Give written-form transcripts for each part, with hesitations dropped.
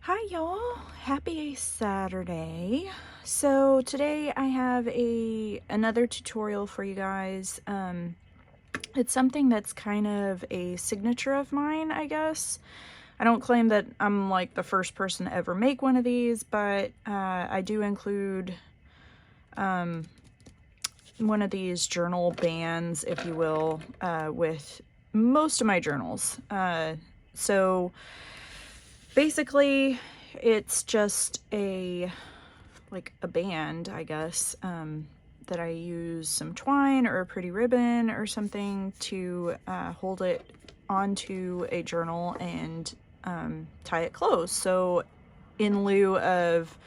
Hi y'all, happy Saturday. So today I have another tutorial for you guys. It's something that's kind of a signature of mine, I guess. I don't claim that I'm like the first person to ever make one of these, but I do include one of these journal bands, if you will, with most of my journals. So basically it's just like a band, I guess, that I use some twine or a pretty ribbon or something to hold it onto a journal and tie it closed. So in lieu of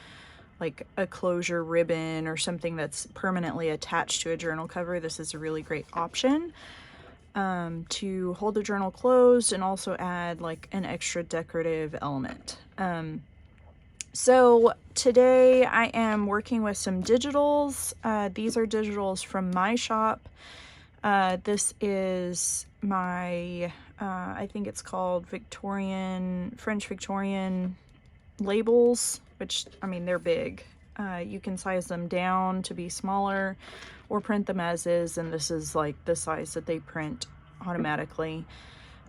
like a closure ribbon or something that's permanently attached to a journal cover, this is a really great option to hold the journal closed and also add like an extra decorative element. So today I am working with some digitals. These are digitals from my shop. This is my, I think it's called French Victorian labels, which, I mean, they're big. You can size them down to be smaller or print them as is, and this is like the size that they print automatically.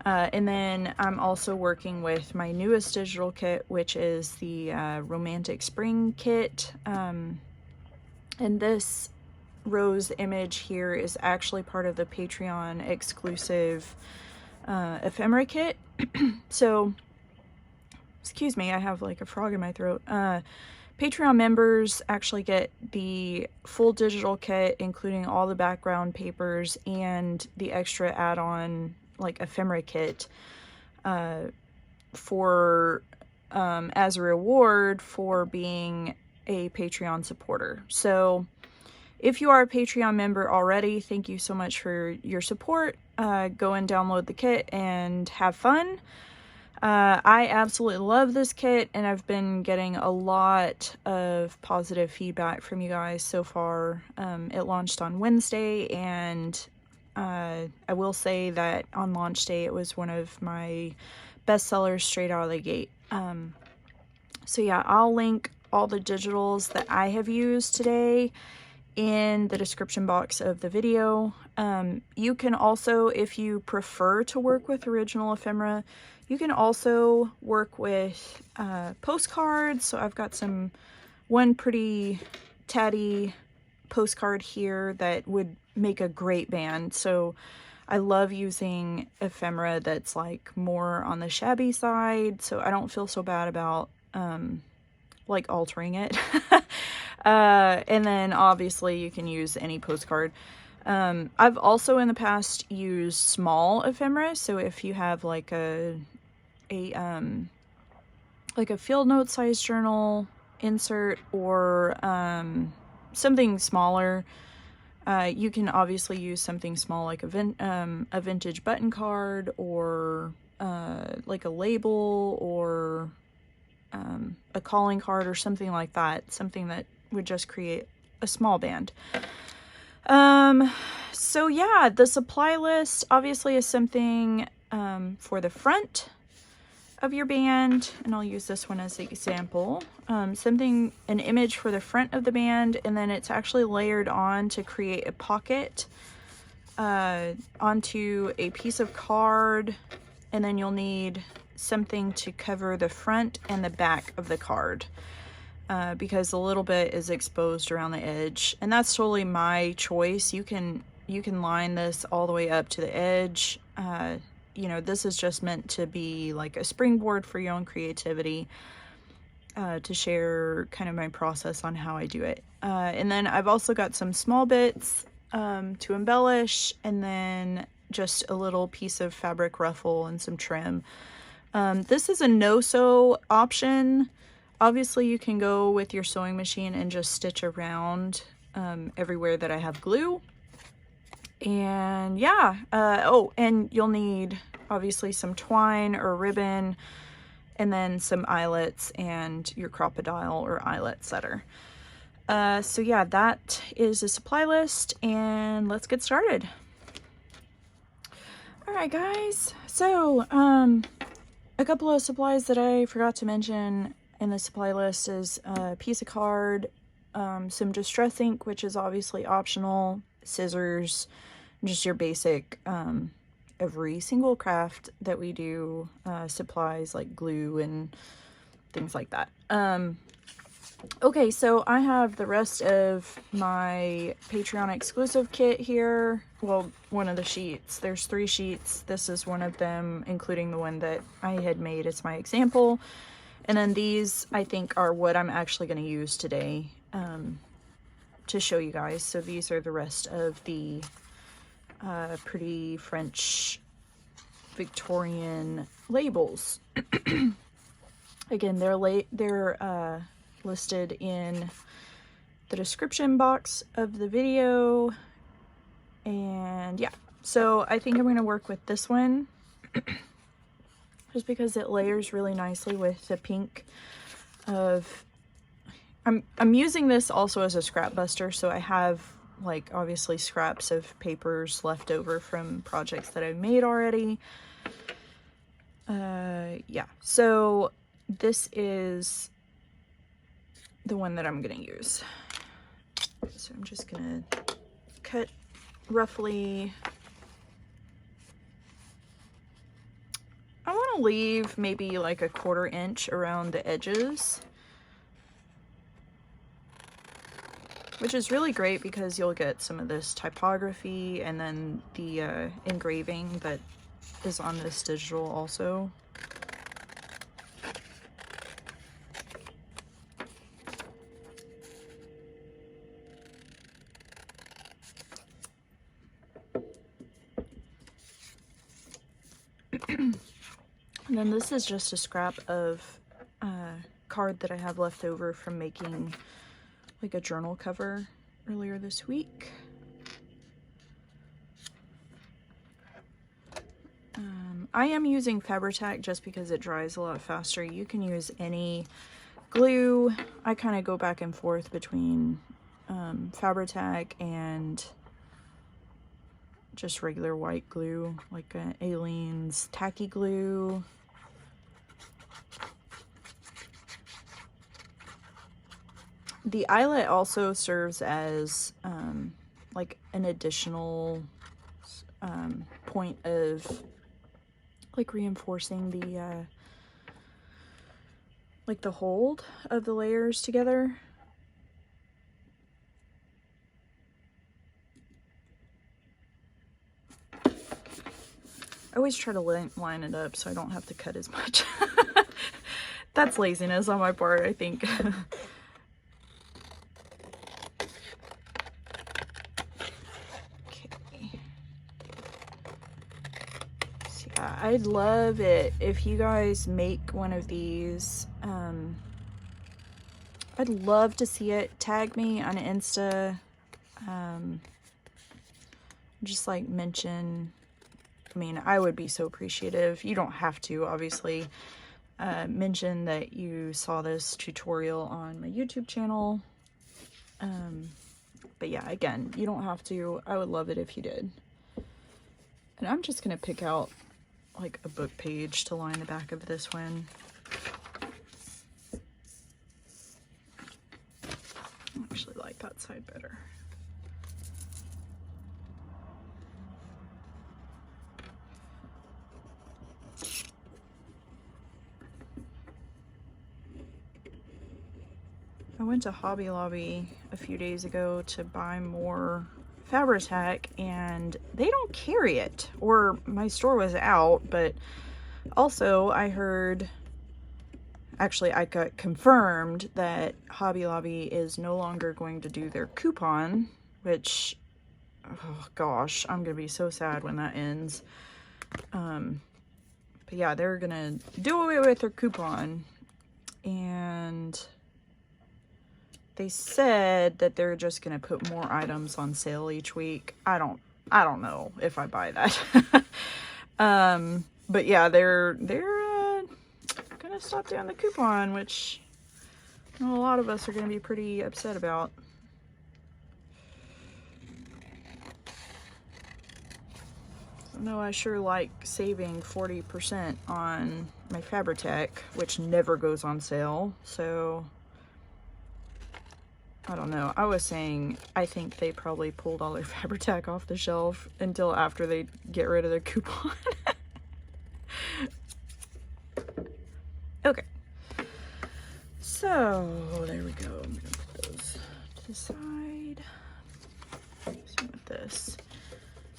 And then I'm also working with my newest digital kit, which is the Romantic Spring kit. And this rose image here is actually part of the Patreon exclusive ephemera kit. So, excuse me, I have like a frog in my throat. Patreon members actually get the full digital kit, including all the background papers and the extra add-on like ephemera kit for as a reward for being a Patreon supporter. So if you are a Patreon member already, thank you so much for your support. Go and download the kit and have fun. I absolutely love this kit, and I've been getting a lot of positive feedback from you guys so far. It launched on Wednesday, and I will say that on launch day it was one of my best sellers straight out of the gate. So yeah, I'll link all the digitals that I have used today in the description box of the video. You can also, if you prefer to work with original ephemera, you can also work with postcards. So I've got one pretty tatty postcard here that would make a great band. So I love using ephemera that's like more on the shabby side, so I don't feel so bad about like altering it. And then obviously you can use any postcard. I've also in the past used small ephemera, so if you have like a field note size journal insert or something smaller, you can obviously use something small like a vintage button card or like a label or a calling card or something like that, something that would just create a small band. So yeah, the supply list obviously is something for the front of your band, and I'll use this one as an example. An image for the front of the band, and then it's actually layered on to create a pocket onto a piece of card, and then you'll need something to cover the front and the back of the card because a little bit is exposed around the edge, and that's totally my choice. You can line this all the way up to the edge. You know, this is just meant to be like a springboard for your own creativity, to share kind of my process on how I do it. And then I've also got some small bits to embellish, and then just a little piece of fabric ruffle and some trim. This is a no-sew option. Obviously you can go with your sewing machine and just stitch around everywhere that I have glue. And yeah, oh, and you'll need obviously some twine or ribbon, and then some eyelets and your crocodile or eyelet setter. So yeah, that is a supply list, and let's get started. All right, guys. So, a couple of supplies that I forgot to mention in the supply list is a piece of card, some distress ink, which is obviously optional, scissors, just your basic every single craft that we do supplies like glue and things like that. Okay, so I have the rest of my Patreon exclusive kit here. Well, one of the sheets. There's 3 sheets. This is one of them, including the one that I had made as my example. And then these, I think, are what I'm actually going to use today to show you guys. So these are the rest of the pretty French Victorian labels. Again, they're listed in the description box of the video. And yeah, so I think I'm going to work with this one just because it layers really nicely with the pink of... I'm using this also as a scrap buster, so I have like obviously scraps of papers left over from projects that I've made already. Yeah, so this is the one that I'm gonna use. So I'm just gonna cut roughly, I want to leave maybe like a 1/4 inch around the edges, which is really great because you'll get some of this typography and then the engraving that is on this digital also. And then this is just a scrap of card that I have left over from making like a journal cover earlier this week. I am using Fabri-Tac just because it dries a lot faster. You can use any glue. I kind of go back and forth between Fabri-Tac and just regular white glue, like Aleene's tacky glue. The eyelet also serves as like an additional point of like reinforcing the like the hold of the layers together. I always try to line it up so I don't have to cut as much. That's laziness on my part, I think. I'd love it if you guys make one of these. I'd love to see it. Tag me on Insta. Just like mention, I mean, I would be so appreciative. You don't have to, obviously. Mention that you saw this tutorial on my YouTube channel. But yeah, again, you don't have to. I would love it if you did. And I'm just going to pick out like a book page to line the back of this one. I actually like that side better. I went to Hobby Lobby a few days ago to buy more Fabri-Tac and they don't carry it, or my store was out. But also I heard, actually I got confirmed that Hobby Lobby is no longer going to do their coupon, which, oh gosh, I'm gonna be so sad when that ends. But yeah, they're gonna do away with their coupon, and they said that they're just gonna put more items on sale each week. I don't know if I buy that. But yeah, they're gonna stop doing the coupon, which a lot of us are gonna be pretty upset about. So No, I sure like saving 40% on my Fabri-Tac, which never goes on sale, so I don't know. I was saying I think they probably pulled all their Fabri-Tac off the shelf until after they get rid of their coupon. Okay. So, there we go. I'm gonna put those to the side. Same with this.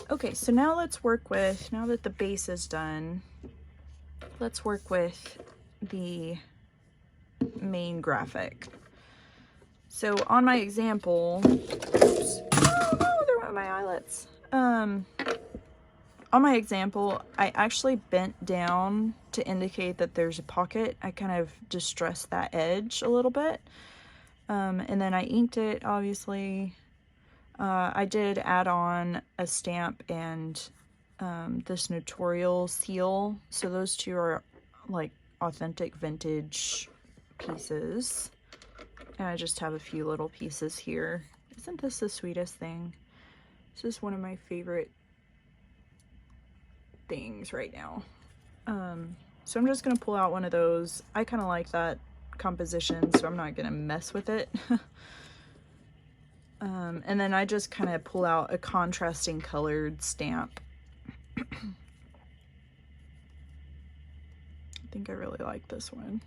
Okay, so now let's work with, now that the base is done, let's work with the main graphic. So on my example, oops, oh no, there went my eyelets. On my example, I actually bent down to indicate that there's a pocket. I kind of distressed that edge a little bit. And then I inked it, obviously. I did add on a stamp and this notarial seal. So those two are like authentic vintage pieces. And I just have a few little pieces here. Isn't this the sweetest thing? This is one of my favorite things right now. So I'm just gonna pull out one of those. I kind of like that composition, so I'm not gonna mess with it. And then I just kind of pull out a contrasting colored stamp. I think I really like this one.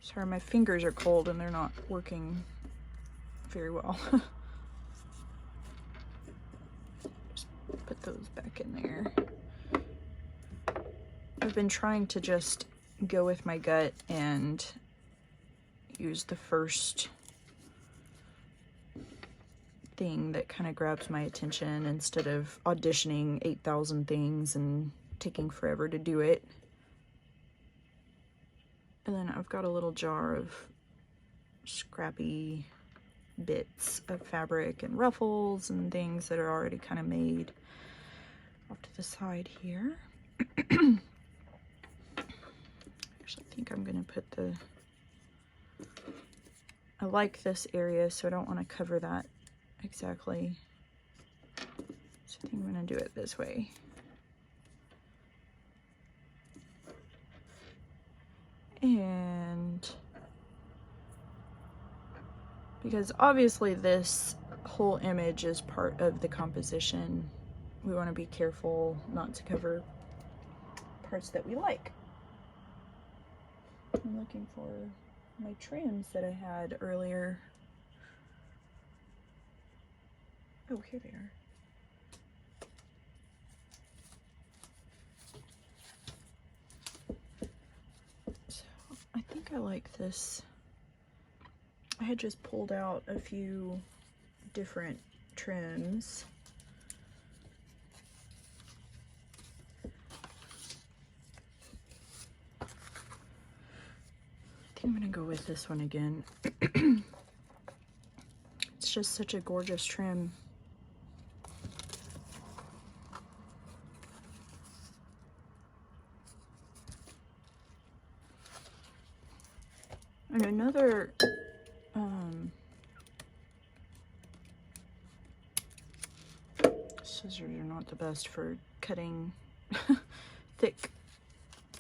Sorry, my fingers are cold and they're not working very well. Just put those back in there. I've been trying to just go with my gut and use the first thing that kind of grabs my attention instead of auditioning 8,000 things and taking forever to do it. And then I've got a little jar of scrappy bits of fabric and ruffles and things that are already kind of made off to the side here. Actually, I think I'm gonna put the, I like this area, so I don't want to cover that exactly. So I think I'm gonna do it this way. And because obviously this whole image is part of the composition, we want to be careful not to cover parts that we like. I'm looking for my trims that I had earlier. Oh, here they are. So I think I like this. I had just pulled out a few different trims. I think I'm gonna go with this one again. It's just such a gorgeous trim. And another scissors are not the best for cutting thick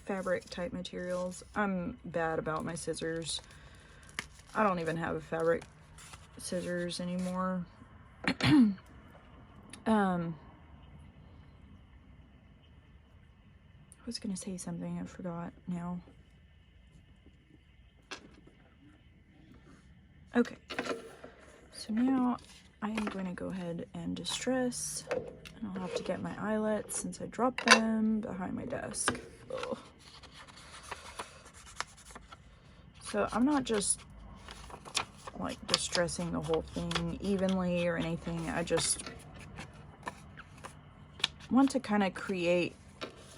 fabric type materials. I'm bad about my scissors. I don't even have a fabric scissors anymore. I was gonna say something, I forgot now. Okay, so now I am going to go ahead and distress, and I'll have to get my eyelets since I dropped them behind my desk. Ugh. So I'm not just like distressing the whole thing evenly or anything. I just want to kind of create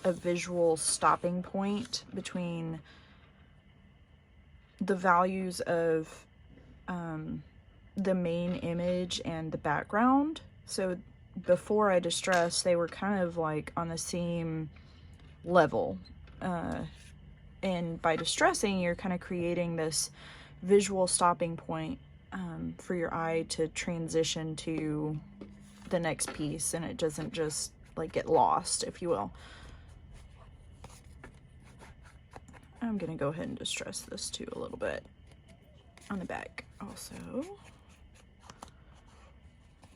a visual stopping point between the values of the main image and the background. So before I distressed, they were kind of like on the same level. And by distressing, you're kind of creating this visual stopping point for your eye to transition to the next piece, and it doesn't just like get lost, if you will. I'm gonna go ahead and distress this too a little bit on the back also.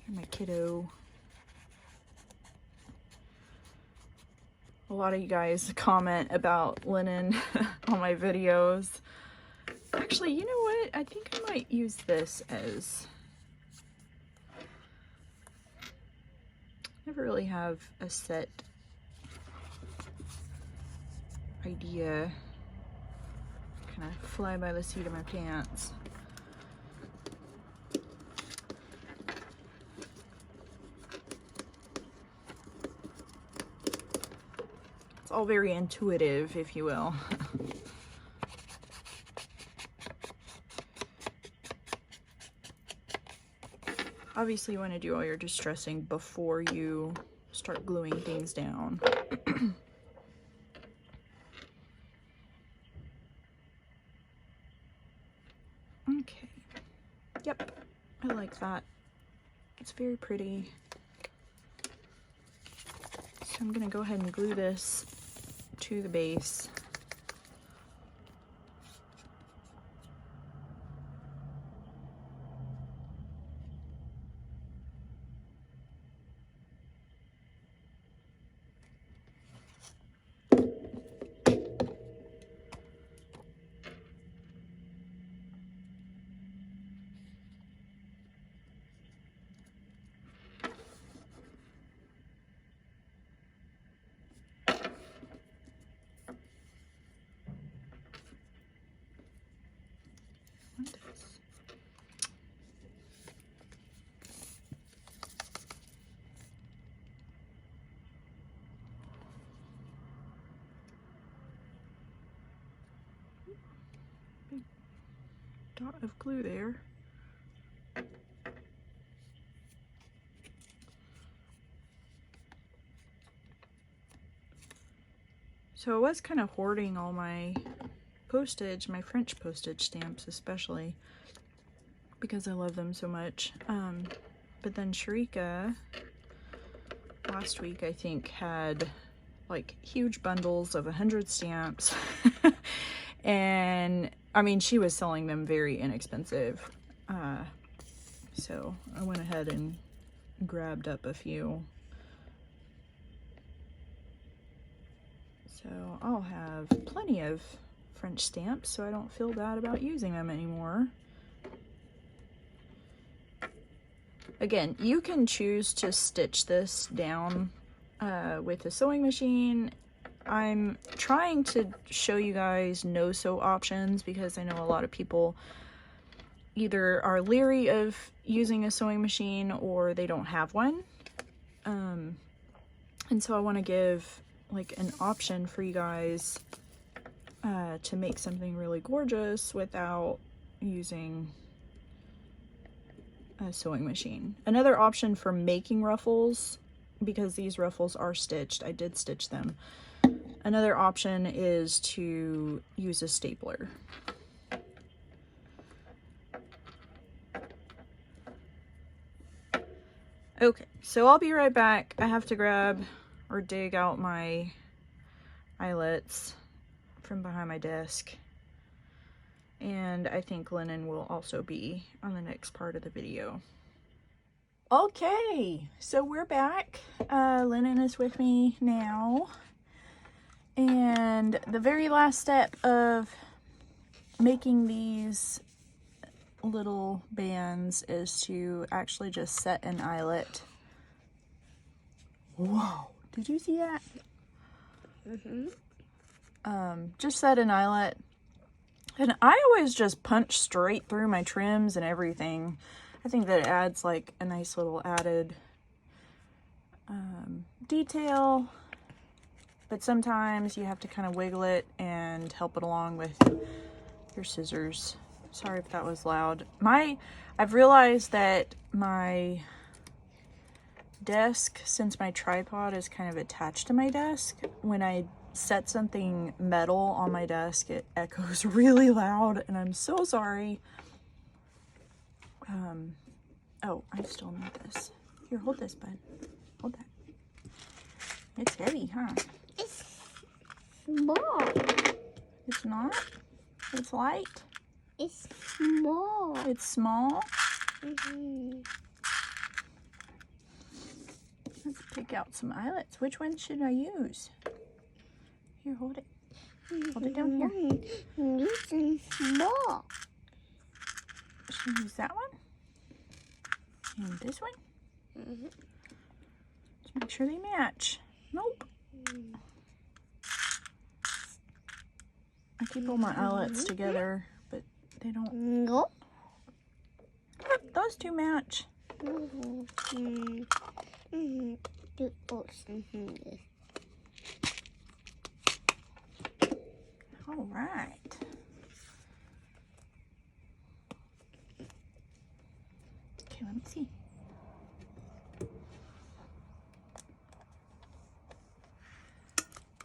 My kiddo. A lot of you guys comment about Lennon on my videos. Actually, you know what? I think I might use this as... Never really have a set idea. Kind of fly by the seat of my pants. It's all very intuitive, if you will. Obviously, you want to do all your distressing before you start gluing things down. Okay. Yep, I like that. It's very pretty. So I'm going to go ahead and glue this to the base. Big dot of glue there. So I was kind of hoarding all my postage, my French postage stamps especially, because I love them so much. But then Sharika last week, I think, had like huge bundles of 100 stamps. And I mean, she was selling them very inexpensive. So I went ahead and grabbed up a few. So I'll have plenty of French stamps, so I don't feel bad about using them anymore. Again, you can choose to stitch this down with a sewing machine. I'm trying to show you guys no-sew options because I know a lot of people either are leery of using a sewing machine or they don't have one. And so I want to give like an option for you guys to make something really gorgeous without using a sewing machine. Another option for making ruffles, because these ruffles are stitched, I did stitch them. Another option is to use a stapler. Okay, so I'll be right back. I have to grab or dig out my eyelets from behind my desk. And I think Lennon will also be on the next part of the video. Okay, so we're back. Lennon is with me now. And the very last step of making these little bands is to actually just set an eyelet. Whoa, did you see that? Just set an eyelet. And I always just punch straight through my trims and everything. I think that it adds like a nice little added detail. But sometimes you have to kind of wiggle it and help it along with your scissors. Sorry if that was loud. I've realized that my desk, since my tripod is kind of attached to my desk, when I set something metal on my desk, it echoes really loud, and I'm so sorry. Oh, I still need this. Here, hold this, bud. Hold that. It's heavy, huh? It's small. It's not? It's light? It's small. It's small? Let's pick out some eyelets. Which one should I use? Here, hold it. Hold it down here. It's small. Should I use that one? And this one? Let's make sure they match. Nope. I keep all my eyelets together, but they don't. Nope. Look, those two match. All right. Okay, let me see.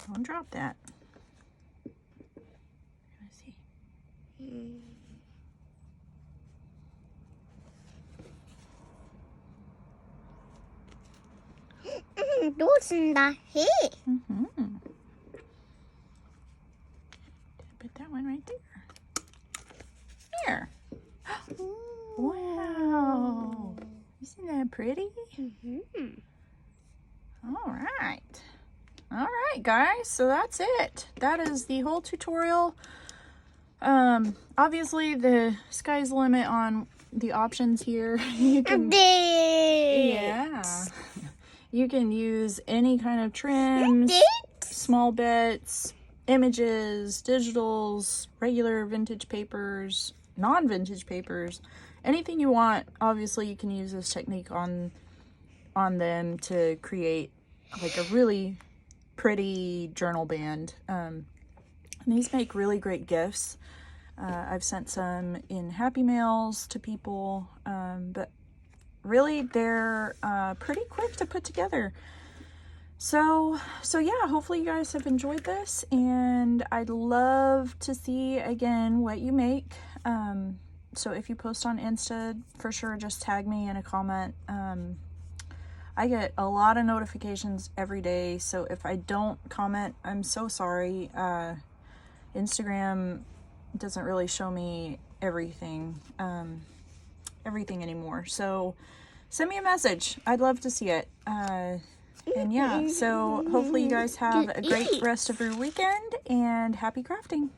Don't drop that. Let's see. Those in the head. Put that one right there. Here. Wow. Isn't that pretty? All right. All right, guys. So that's it. That is the whole tutorial. Obviously, the sky's the limit on the options here. You can, yeah. You can use any kind of trims, small bits, images, digitals, regular vintage papers, non-vintage papers, anything you want. Obviously, you can use this technique on them to create like a really pretty journal band. And these make really great gifts. I've sent some in Happy Mails to people, but really they're pretty quick to put together. So yeah, hopefully you guys have enjoyed this, and I'd love to see again what you make. So if you post on Insta, for sure just tag me in a comment. I get a lot of notifications every day, so if I don't comment, I'm so sorry. Instagram doesn't really show me everything anymore, so send me a message. I'd love to see it. And yeah, so hopefully you guys have a great rest of your weekend, and happy crafting.